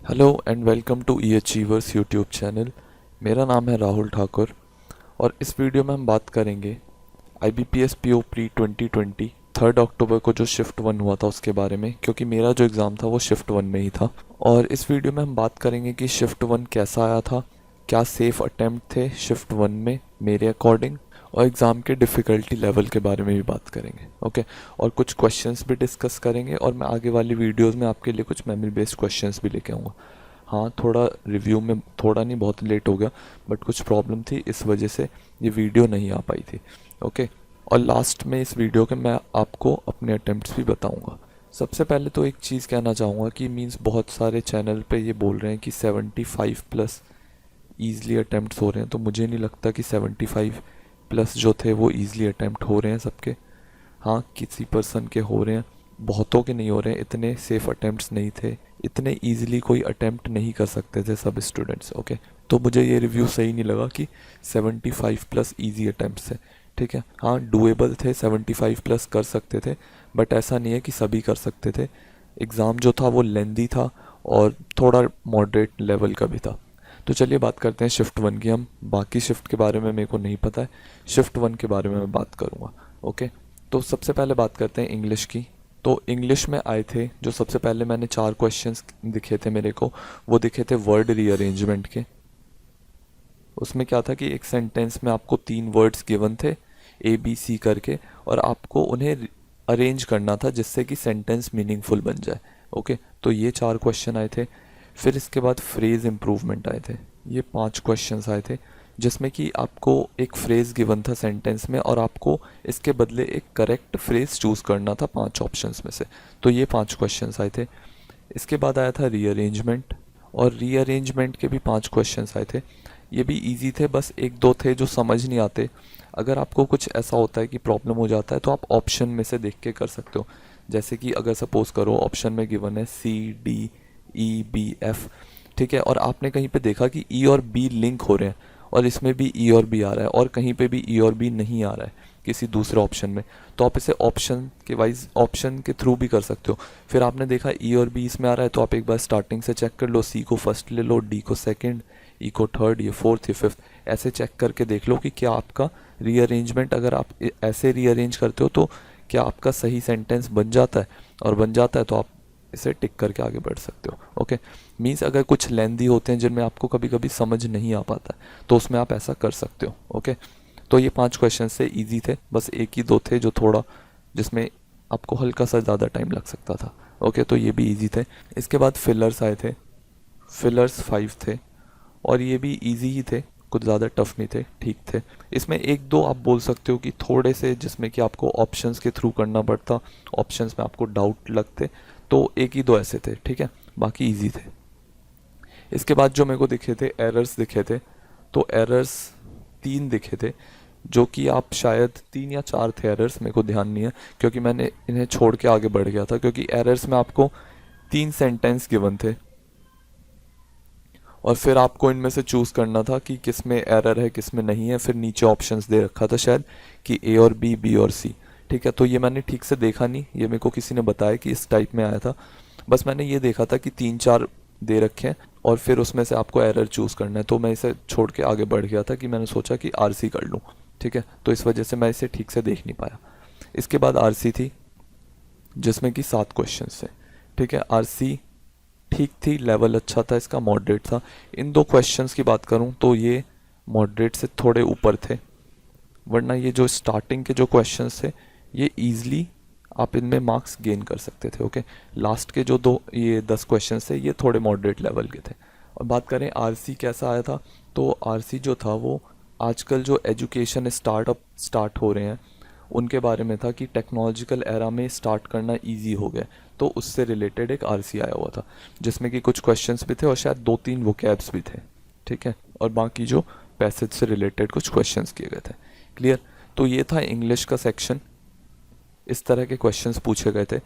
Hello and welcome to E achievers YouTube channel. मेरा नाम है राहुल ठाकुर और इस वीडियो में हम बात करेंगे IBPS PO प्री 2020 3 अक्टूबर को जो शिफ्ट 1 हुआ था उसके बारे में, क्योंकि मेरा जो एग्ज़ाम था वो शिफ्ट 1 में ही था। और इस वीडियो में हम बात करेंगे कि शिफ्ट 1 कैसा आया था, क्या सेफ अटेम्प्ट थे शिफ्ट 1 में मेरे अकॉर्डिंग, और एग्ज़ाम के डिफ़िकल्टी लेवल के बारे में भी बात करेंगे। ओके, और कुछ क्वेश्चंस भी डिस्कस करेंगे और मैं आगे वाली वीडियोस में आपके लिए कुछ मेमोरी बेस्ड क्वेश्चंस भी लेके आऊँगा। हाँ, थोड़ा रिव्यू में थोड़ा नहीं बहुत लेट हो गया, बट कुछ प्रॉब्लम थी, इस वजह से ये वीडियो नहीं आ पाई थी। ओके, और लास्ट में इस वीडियो के मैं आपको अपने अटेम्प्ट्स भी बताऊँगा। सबसे पहले तो एक चीज़ कहना चाहूँगा कि मीन्स बहुत सारे चैनल पे ये बोल रहे हैं कि 75 प्लस ईज़िली अटैम्प्ट्स हो रहे हैं, तो मुझे नहीं लगता कि 75 प्लस जो थे वो ईज़िली अटैम्प्ट हो रहे हैं सबके। हाँ, किसी पर्सन के हो रहे हैं, बहुतों के नहीं हो रहे हैं। इतने सेफ अटैम्प्ट्स नहीं थे, इतने ईज़िली कोई अटैम्प्ट नहीं कर सकते थे सब स्टूडेंट्स। ओके, तो मुझे ये रिव्यू सही नहीं लगा कि 75 प्लस ईजी अटैम्प्ट्स है। ठीक है, हाँ डूएबल थे, 75 प्लस कर सकते थे, बट ऐसा नहीं है कि सभी कर सकते थे। एग्ज़ाम जो था वो लेंदी था और थोड़ा मॉडरेट लेवल का भी था। तो चलिए बात करते हैं शिफ्ट 1 की। हम बाकी शिफ्ट के बारे में मेरे को नहीं पता है, शिफ्ट 1 के बारे में मैं बात करूँगा। ओके, तो सबसे पहले बात करते हैं इंग्लिश की। तो इंग्लिश में आए थे जो सबसे पहले मैंने 4 क्वेश्चंस दिखे थे मेरे को, वो दिखे थे वर्ड रीअरेंजमेंट के। उसमें क्या था कि एक सेंटेंस में आपको 3 वर्ड्स गिवन थे ABC करके, और आपको उन्हें अरेंज करना था जिससे कि सेंटेंस मीनिंगफुल बन जाए। ओके, तो ये 4 क्वेश्चन आए थे। फिर इसके बाद फ्रेज इम्प्रूवमेंट आए थे, ये 5 क्वेश्चंस आए थे, जिसमें कि आपको एक फ्रेज गिवन था सेंटेंस में और आपको इसके बदले एक करेक्ट फ्रेज चूज़ करना था 5 ऑप्शंस में से। तो ये 5 क्वेश्चंस आए थे। इसके बाद आया था रीअरेंजमेंट, और रीअरेंजमेंट के भी 5 क्वेश्चंस आए थे। ये भी इजी थे, बस एक दो थे जो समझ नहीं आते। अगर आपको कुछ ऐसा होता है कि प्रॉब्लम हो जाता है तो आप ऑप्शन में से देख के कर सकते हो। जैसे कि अगर सपोज करो ऑप्शन में गिवन है CDEBF, ठीक है, और आपने कहीं पे देखा कि E और B लिंक हो रहे हैं और इसमें भी E और B आ रहा है और कहीं पे भी E और B नहीं आ रहा है किसी दूसरे ऑप्शन में, तो आप इसे ऑप्शन के वाइज ऑप्शन के थ्रू भी कर सकते हो। फिर आपने देखा E और B इसमें आ रहा है तो आप एक बार स्टार्टिंग से चेक कर लो, C को फर्स्ट ले लो, D को सेकंड, E को थर्ड, ये फोर्थ, ये फिफ्थ, ऐसे चेक करके देख लो कि क्या आपका रीअरेंजमेंट, अगर आप ऐसे रीअरेंज करते हो तो क्या आपका सही सेंटेंस बन जाता है, और बन जाता है तो आप इसे टिक करके आगे बढ़ सकते हो। ओके, मीन्स अगर कुछ लेंदी होते हैं जिनमें आपको कभी कभी समझ नहीं आ पाता है तो उसमें आप ऐसा कर सकते हो। ओके, तो ये 5 क्वेश्चन से इजी थे, बस एक ही दो थे जो थोड़ा जिसमें आपको हल्का सा ज़्यादा टाइम लग सकता था। ओके, तो ये भी इजी थे। इसके बाद फिलर्स आए थे, फिलर्स 5 थे और ये भी इजी ही थे, कुछ ज़्यादा टफ नहीं थे, ठीक थे। इसमें एक दो आप बोल सकते हो कि थोड़े से जिसमें कि आपको ऑप्शंस के थ्रू करना पड़ता, ऑप्शंस में आपको डाउट लगते, तो एक ही दो ऐसे थे, ठीक है, बाकी इजी थे। इसके बाद जो मेरे को दिखे थे एरर्स दिखे थे, तो एरर्स 3 दिखे थे, जो कि आप शायद 3 या 4 थे एरर्स, मेरे को ध्यान नहीं है क्योंकि मैंने इन्हें छोड़ के आगे बढ़ गया था। क्योंकि एरर्स में आपको 3 सेंटेंस गिवन थे और फिर आपको इनमें से चूज़ करना था कि किस में एरर है किस में नहीं है। फिर नीचे ऑप्शंस दे रखा था शायद कि A और B, B और C, ठीक है, तो ये मैंने ठीक से देखा नहीं, ये मेरे को किसी ने बताया कि इस टाइप में आया था। बस मैंने ये देखा था कि 3-4 दे रखे हैं और फिर उसमें से आपको एरर चूज़ करना है, तो मैं इसे छोड़ के आगे बढ़ गया था कि मैंने सोचा कि RC कर लूँ, ठीक है, तो इस वजह से मैं इसे ठीक से देख नहीं पाया। इसके बाद RC थी जिसमें कि 7 क्वेश्चन थे, ठीक है। RC ठीक थी, लेवल अच्छा था इसका, मॉडरेट था। इन 2 क्वेश्चंस की बात करूं तो ये मॉडरेट से थोड़े ऊपर थे, वरना ये जो स्टार्टिंग के जो क्वेश्चंस थे ये इजीली आप इनमें मार्क्स गेन कर सकते थे। ओके, लास्ट के जो दो ये 10 क्वेश्चंस थे ये थोड़े मॉडरेट लेवल के थे। और बात करें आरसी कैसा आया था, तो आरसी जो था वो आजकल जो एजुकेशन स्टार्टअप स्टार्ट हो रहे हैं उनके बारे में था कि टेक्नोलॉजिकल एरा में स्टार्ट करना इजी हो गया, तो उससे रिलेटेड एक आरसी आया हुआ था जिसमें कि कुछ क्वेश्चंस भी थे और शायद 2-3 वोकैब्स भी थे, ठीक है, और बाकी जो पैसेज से रिलेटेड कुछ क्वेश्चंस किए गए थे। क्लियर, तो ये था इंग्लिश का सेक्शन, इस तरह के क्वेश्चंस पूछे गए थे।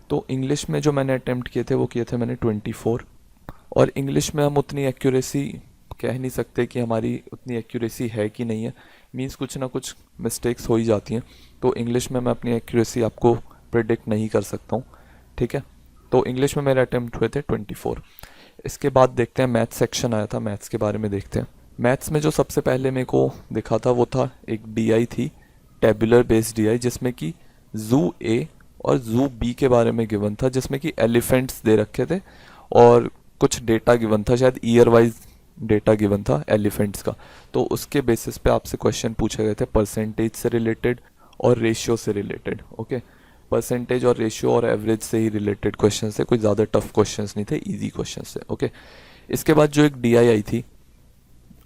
तो इंग्लिश में जो मैंने अटेम्प्ट किए थे वो किए थे मैंने 24, और इंग्लिश में हम उतनी एक्यूरेसी कह नहीं सकते कि हमारी उतनी एक्यूरेसी है कि नहीं है, मींस कुछ ना कुछ मिस्टेक्स हो ही जाती हैं, तो इंग्लिश में मैं अपनी एक्यूरेसी आपको प्रेडिक्ट नहीं कर सकता हूँ, ठीक है। तो इंग्लिश में मेरे अटेम्प्ट हुए थे 24। इसके बाद देखते हैं मैथ्स सेक्शन आया था, मैथ्स के बारे में देखते हैं। मैथ्स में जो सबसे पहले मेरे को दिखा था वो था एक डीआई थी, टेबुलर बेस्ड डीआई, जिसमें कि जू ए और जू बी के बारे में गिवन था, जिसमें कि एलिफेंट्स दे रखे थे और कुछ डेटा गिवन था, शायद ईयर वाइज डेटा गिवन था एलिफेंट्स का। तो उसके बेसिस पे आपसे क्वेश्चन पूछे गए थे परसेंटेज से रिलेटेड और रेशियो से रिलेटेड। ओके, परसेंटेज और रेशियो और एवरेज से ही रिलेटेड क्वेश्चन थे, कोई ज़्यादा टफ क्वेश्चंस नहीं थे, इजी क्वेश्चंस थे। ओके, इसके बाद जो एक डीआई आई थी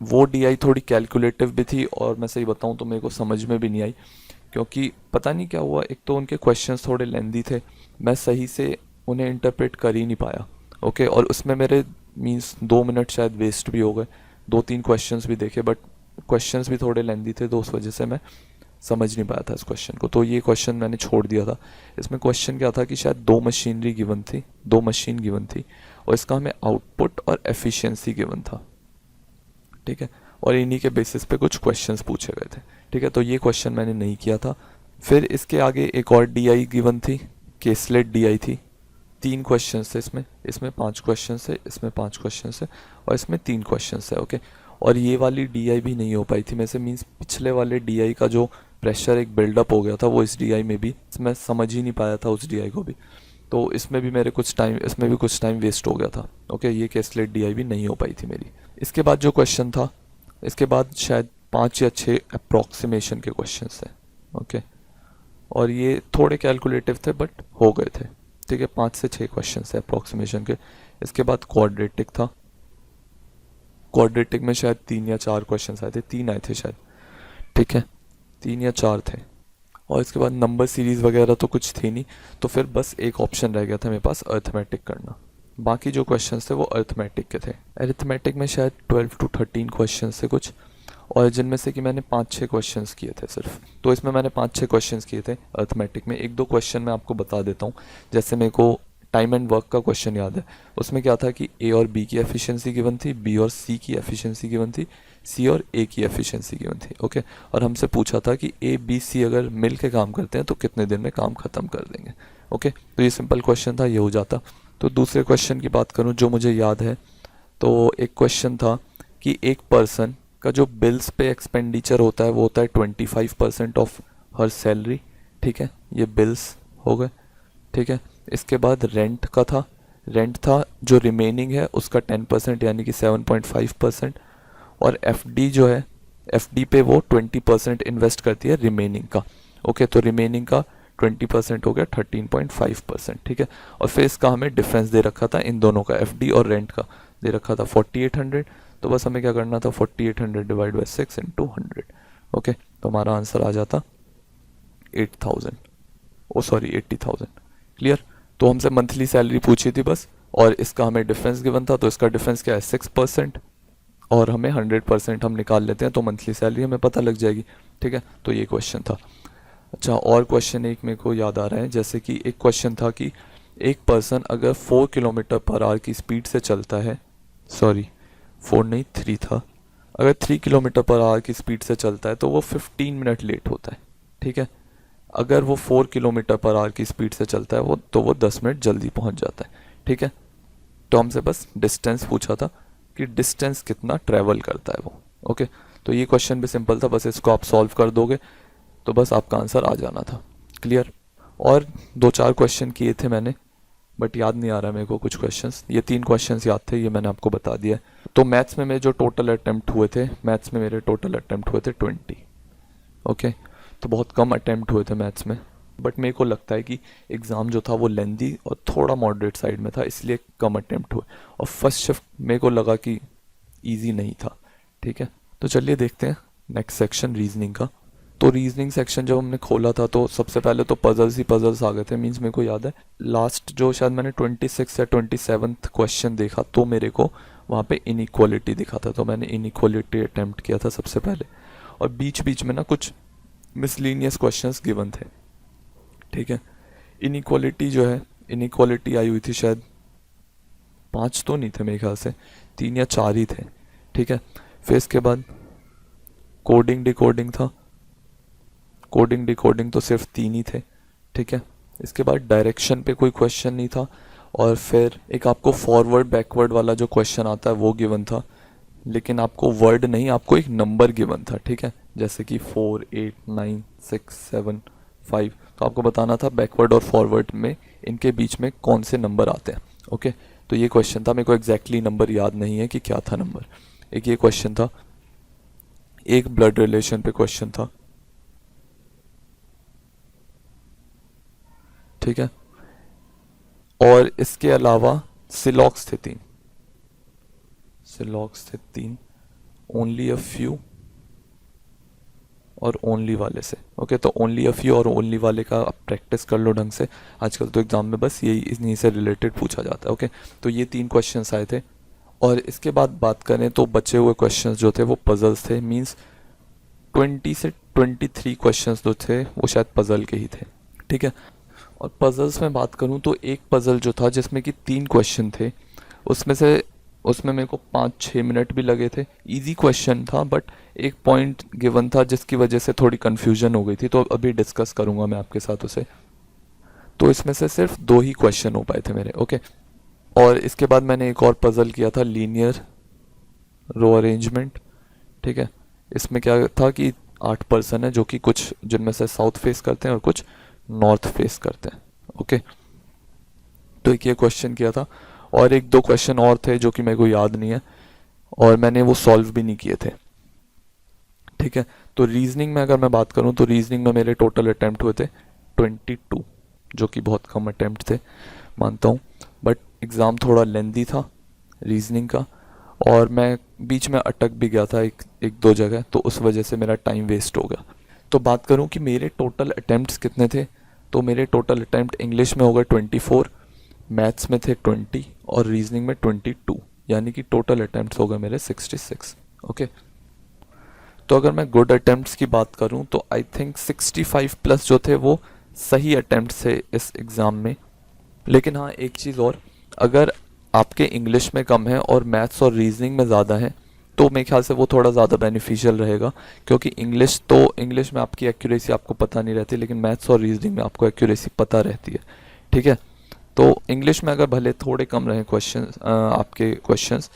वो डीआई थोड़ी कैलकुलेटिव भी थी, और मैं सही बताऊं तो मेरे को समझ में भी नहीं आई, क्योंकि पता नहीं क्या हुआ, एक तो उनके क्वेश्चंस थोड़े लेंदी थे, मैं सही से उन्हें इंटरप्रेट कर ही नहीं पाया। ओके, और उसमें मेरे मींस 2 मिनट शायद वेस्ट भी हो गए, 2-3 क्वेश्चंस भी देखे, बट क्वेश्चंस भी थोड़े लेंदी थे, तो उस वजह से मैं समझ नहीं पाया था इस क्वेश्चन को, तो ये क्वेश्चन मैंने छोड़ दिया था। इसमें क्वेश्चन क्या था कि शायद 2 मशीनरी गिवन थी, 2 मशीन गिवन थी, और इसका हमें आउटपुट और एफिशिएंसी गिवन था। ठीक है, और इन्हीं के बेसिस पे कुछ क्वेश्चंस पूछे गए थे। ठीक है, तो ये क्वेश्चन मैंने नहीं किया था। फिर इसके आगे एक और डीआई गिवन थी, केसलेट डीआई थी, 3 क्वेश्चन थे इसमें, इसमें 5 क्वेश्चन थे, इसमें 5 क्वेश्चन थे, और इसमें 3 क्वेश्चन थे। ओके, और ये वाली डीआई भी नहीं हो पाई थी, में से मीन्स पिछले वाले डीआई का जो प्रेशर एक बिल्डअप हो गया था वो इस डीआई में भी, मैं समझ ही नहीं पाया था उस डीआई को भी, तो इसमें भी मेरे कुछ टाइम, इसमें भी कुछ टाइम वेस्ट हो गया था। ओके, ये केसलेट डीआई भी नहीं हो पाई थी मेरी। इसके बाद जो क्वेश्चन था, इसके बाद शायद 5 या 6 अप्रॉक्सीमेशन के क्वेश्चन थे। ओके, और ये थोड़े कैलकुलेटिव थे बट हो गए थे। ठीक है, 5 से 6 क्वेश्चन थे अप्रॉक्सीमेशन के। इसके बाद क्वाड्रेटिक था, क्वाड्रेटिक में शायद 3 या 4 क्वेश्चन आए थे, 3 आए थे शायद। ठीक है, 3 या 4 थे, और इसके बाद नंबर सीरीज वगैरह तो कुछ थी नहीं, तो फिर बस एक ऑप्शन रह गया था मेरे पास, अर्थमेटिक करना। बाकी जो क्वेश्चंस थे वो अर्थमेटिक के थे। अर्थमेटिक में शायद 12 to 13 क्वेश्चंस थे कुछ, और जिनमें से कि मैंने 5-6 क्वेश्चंस किए थे सिर्फ, तो इसमें मैंने 5-6 क्वेश्चंस किए थे अर्थमेटिक में। 1-2 क्वेश्चन मैं आपको बता देता हूँ, जैसे मेरे को टाइम एंड वर्क का क्वेश्चन याद है, उसमें क्या था कि ए और बी की एफिशिएंसी गिवन थी, बी और सी की एफिशिएंसी गिवन थी, सी और ए की एफिशिएंसी गिवन थी। ओके, और हमसे पूछा था कि ए बी सी अगर मिल के काम करते हैं तो कितने दिन में काम खत्म कर देंगे। ओके, तो ये सिंपल क्वेश्चन था, ये हो जाता। तो दूसरे क्वेश्चन की बात करूँ जो मुझे याद है, तो एक क्वेश्चन था कि एक पर्सन का जो बिल्स पे एक्सपेंडिचर होता है वो होता है 25% ऑफ हर सैलरी। ठीक है, ये बिल्स हो गए। ठीक है, इसके बाद रेंट का था, रेंट था जो रिमेनिंग है उसका 10% यानी कि 7.5%, और एफडी जो है, एफडी पे वो 20% इन्वेस्ट करती है रिमेनिंग का। ओके, तो रिमेनिंग का 20% हो गया 13.5%। ठीक है, और फिर इसका हमें डिफरेंस दे रखा था इन दोनों का, एफडी और रेंट का दे रखा था 4800, तो बस हमें क्या करना था 4800 डिवाइड बाई 6 इंटू 100। ओके, तो हमारा आंसर आ जाता 8000, ओ सॉरी 80,000। क्लियर, तो हमसे मंथली सैलरी पूछी थी बस, और इसका हमें डिफरेंस गिवन था, तो इसका डिफरेंस क्या है 6%, और हमें 100% हम निकाल लेते हैं तो मंथली सैलरी हमें पता लग जाएगी। ठीक है, तो ये क्वेश्चन था। अच्छा, और क्वेश्चन एक मेरे को याद आ रहा है, जैसे कि एक क्वेश्चन था कि एक पर्सन अगर 4 किलोमीटर पर आवर की स्पीड से चलता है, सॉरी 4 नहीं 3 था, अगर 3 किलोमीटर पर आवर की स्पीड से चलता है तो वो 15 मिनट लेट होता है। ठीक है, अगर वो 4 किलोमीटर पर आवर की स्पीड से चलता है वो 10 मिनट जल्दी पहुंच जाता है। ठीक है, तो हमसे बस डिस्टेंस पूछा था कि डिस्टेंस कितना ट्रैवल करता है वो। ओके, तो ये क्वेश्चन भी सिंपल था, बस इसको आप सॉल्व कर दोगे तो बस आपका आंसर आ जाना था। क्लियर, और 2-4 क्वेश्चन किए थे मैंने, बट याद नहीं आ रहा मेरे को कुछ क्वेश्चंस, ये 3 क्वेश्चंस याद थे, ये मैंने आपको बता दिया है। तो मैथ्स में मेरे जो टोटल अटेम्प्ट हुए थे, मैथ्स में मेरे टोटल अटेम्प्ट हुए थे 20। ओके, तो बहुत कम अटेम्प्ट हुए थे मैथ्स में, बट मेरे को लगता है कि एग्ज़ाम जो था वो लेंदी और थोड़ा मॉडरेट साइड में था, इसलिए कम अटेम्प्ट हुए, और फर्स्ट शिफ्ट मेरे को लगा कि ईजी नहीं था। ठीक है, तो चलिए देखते हैं नेक्स्ट सेक्शन रीजनिंग का। तो रीजनिंग सेक्शन जब हमने खोला था तो सबसे पहले तो पजल्स ही पजल्स आ गए थे, मीन्स मेरे को याद है लास्ट जो शायद मैंने 26 या 27 क्वेश्चन देखा तो मेरे को वहाँ पे इनइक्वालिटी दिखा था, तो मैंने इनइक्वालिटी अटेम्प्ट किया था सबसे पहले, और बीच बीच में ना कुछ मिसलीनियस क्वेश्चंस गिवन थे। ठीक है, इनइक्वालिटी जो है, इनइक्वालिटी आई हुई थी शायद 5 तो नहीं थे मेरे ख्याल से, 3 या 4 ही थे। ठीक है, फिर इसके बाद कोडिंग डिकोडिंग था, कोडिंग डिकोडिंग तो सिर्फ 3 ही थे। ठीक है, इसके बाद डायरेक्शन पे कोई क्वेश्चन नहीं था, और फिर एक आपको फॉरवर्ड बैकवर्ड वाला जो क्वेश्चन आता है वो गिवन था, लेकिन आपको वर्ड नहीं, आपको एक नंबर गिवन था, ठीक है, जैसे कि 4 8 9 6 7 5। तो आपको बताना था बैकवर्ड और फॉरवर्ड में इनके बीच में कौन से नंबर आते हैं। ओके, तो ये क्वेश्चन था, मेरे को एग्जैक्टली नंबर याद नहीं है कि क्या था नंबर। एक ये क्वेश्चन था, एक ब्लड रिलेशन पे क्वेश्चन था, ठीक है, और इसके अलावा सिलॉक्स थे 3, सिलॉक्स थे 3, ओनली अ फ्यू और ओनली वाले से। ओके, तो ओनली अ फ्यू और ओनली वाले का आप प्रैक्टिस कर लो ढंग से, आजकल तो एग्जाम में बस यही इन्हीं से रिलेटेड पूछा जाता है। ओके, तो ये 3 क्वेश्चंस आए थे। और इसके बाद बात करें तो बचे हुए क्वेश्चंस जो थे वो पजल्स थे, मींस 20 से 23 क्वेश्चंस जो थे वो शायद पजल के ही थे, ठीक है। और पजल्स में बात करूं तो एक पजल जो था जिसमें कि 3 क्वेश्चन थे, उसमें मेरे को 5-6 मिनट भी लगे थे। इजी क्वेश्चन था बट एक पॉइंट गिवन था जिसकी वजह से थोड़ी कन्फ्यूजन हो गई थी, तो अभी डिस्कस करूंगा मैं आपके साथ उसे। तो इसमें से सिर्फ 2 ही क्वेश्चन हो पाए थे मेरे। ओके, और इसके बाद मैंने एक और पजल किया था, लीनियर रो अरेंजमेंट, ठीक है। इसमें क्या था कि 8 पर्सन है जो कि कुछ जिनमें से साउथ फेस करते हैं और कुछ नॉर्थ फेस करते हैं। ओके, तो एक ये क्वेश्चन किया था, और एक 2 क्वेश्चन और थे जो कि मेरे को याद नहीं है और मैंने वो सॉल्व भी नहीं किए थे, ठीक है। तो रीजनिंग में अगर मैं बात करूं तो रीजनिंग में मेरे टोटल अटेम्प्ट हुए थे 22, जो कि बहुत कम अटेम्प्ट थे मानता हूं, बट एग्ज़ाम थोड़ा लेंदी था रीजनिंग का, और मैं बीच में अटक भी गया था एक 2 जगह, तो उस वजह से मेरा टाइम वेस्ट हो गया। तो बात करूं कि मेरे टोटल अटेम्प्ट्स कितने थे, तो मेरे टोटल अटेम्प्ट इंग्लिश में हो गए 24, मैथ्स में थे 20 और रीजनिंग में 22, यानी कि टोटल अटेम्प्ट्स हो गए मेरे 66। ओके, तो अगर मैं गुड अटेम्प्ट्स की बात करूं तो आई थिंक 65 प्लस जो थे वो सही अटेम्प्ट्स थे इस एग्ज़ाम में। लेकिन हाँ, एक चीज़ और, अगर आपके इंग्लिश में कम है और मैथ्स और रीजनिंग में ज़्यादा है तो मेरे ख्याल से वो थोड़ा ज़्यादा बेनिफिशियल रहेगा, क्योंकि इंग्लिश में आपकी एक्यूरेसी आपको पता नहीं रहती, लेकिन मैथ्स और रीजनिंग में आपको एक्यूरेसी पता रहती है, ठीक है। तो इंग्लिश में अगर भले थोड़े कम रहे आपके क्वेश्चंस,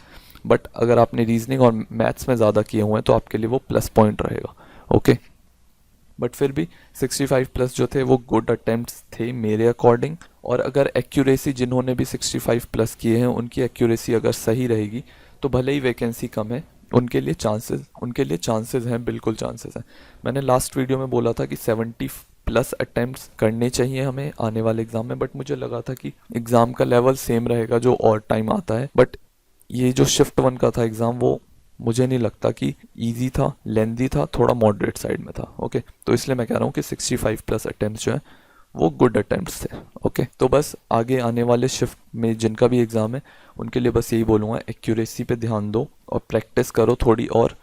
बट अगर आपने रीजनिंग और मैथ्स में ज़्यादा किए हुए हैं तो आपके लिए वो प्लस पॉइंट रहेगा। ओके, बट फिर भी 65 प्लस जो थे वो गुड अटेम्प्ट्स थे मेरे अकॉर्डिंग। और अगर एक्यूरेसी जिन्होंने भी 65 प्लस किए हैं उनकी एक्यूरेसी अगर सही रहेगी तो भले ही वैकेंसी कम है, उनके लिए चांसेस हैं, बिल्कुल चांसेस हैं। मैंने लास्ट वीडियो में बोला था कि 70 प्लस अटेम्प्ट्स करने चाहिए हमें आने वाले एग्जाम में, बट मुझे लगा था कि एग्जाम का लेवल सेम रहेगा जो और टाइम आता है, बट ये जो शिफ्ट 1 का था एग्ज़ाम वो मुझे नहीं लगता कि इजी था, लेंदी था, थोड़ा मॉडरेट साइड में था। ओके, तो इसलिए मैं कह रहा हूँ कि 65 प्लस अटेम्प्ट्स जो हैं वो गुड अटेम्प्ट्स थे। ओके, तो बस आगे आने वाले शिफ्ट में जिनका भी एग्ज़ाम है उनके लिए बस यही बोलूँगा, एक्यूरेसी पे ध्यान दो और प्रैक्टिस करो थोड़ी, और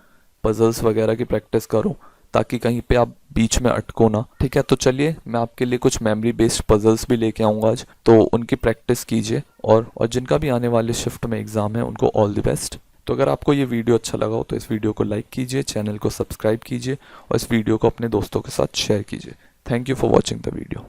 पजल्स वगैरह की प्रैक्टिस करो ताकि कहीं पे आप बीच में अटको ना, ठीक है। तो चलिए मैं आपके लिए कुछ मेमोरी बेस्ड पजल्स भी लेके आऊँगा आज, तो उनकी प्रैक्टिस कीजिए, और जिनका भी आने वाले शिफ्ट में एग्ज़ाम है उनको ऑल द बेस्ट। तो अगर आपको ये वीडियो अच्छा लगा हो तो इस वीडियो को लाइक कीजिए, चैनल को सब्सक्राइब कीजिए और इस वीडियो को अपने दोस्तों के साथ शेयर कीजिए। Thank you for watching the video.